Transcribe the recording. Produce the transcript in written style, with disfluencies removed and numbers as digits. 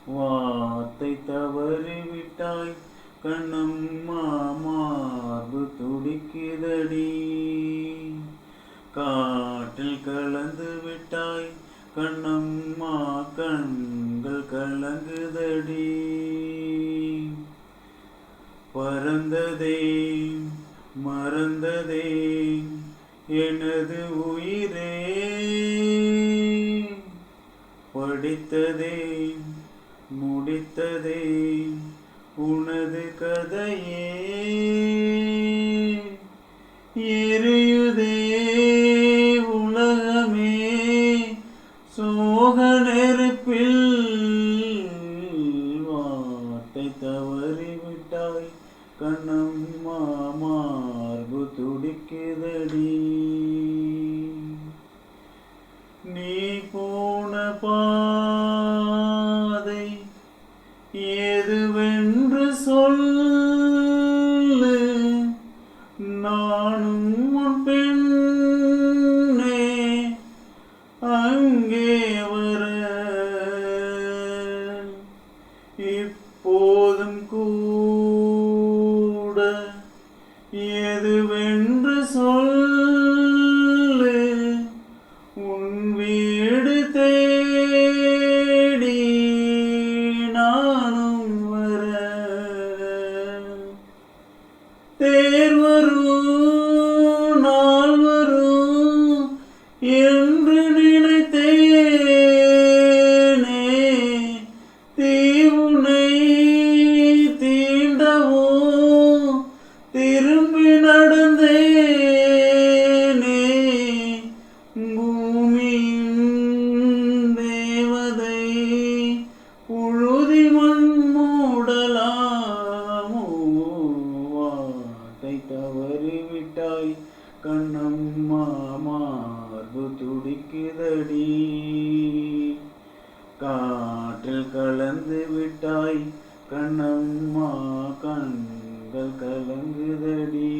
வார்த்தை தவறிவிட்டாய் கண்ணம்மா, மார்பு துடிக்குதடி. காற்றில் கலந்து விட்டாய் கண்ணம்மா, கண்கள் கலங்குதடி. பறந்ததே மறந்ததே எனது உயிரே, படித்ததே முடித்ததே உனது கதையே. எரியுதே உலகமே சோக நெருப்பில், வார்த்தை தவறிவிட்டாய் கண்ணம்மா, மார்பு துடிக்குதடி. நீ போன பாதை எதுவென்று சொல்லு, நானும் உன் பெண்ணே அங்கே வர. இப்போதும் கூட எதுவென்று சொல்லு, உன் வீடு தேடி நானும் வர. தேர் வரும் நாள் வரும் என்று நினைத்தேனே, தீவுனை தீண்டவோ திரும்பி நடந்தேனே. பூமியின் தேவதை புழுதி மண் மூடலாமோ, வார்த்தை தவறிவிட்டாய் கண்ணம்மா, மார்பு துடிக்குதடி. காற்றில் கலந்து விட்டாய் கண்ணம்மா, கண்கள் கலங்குதடி.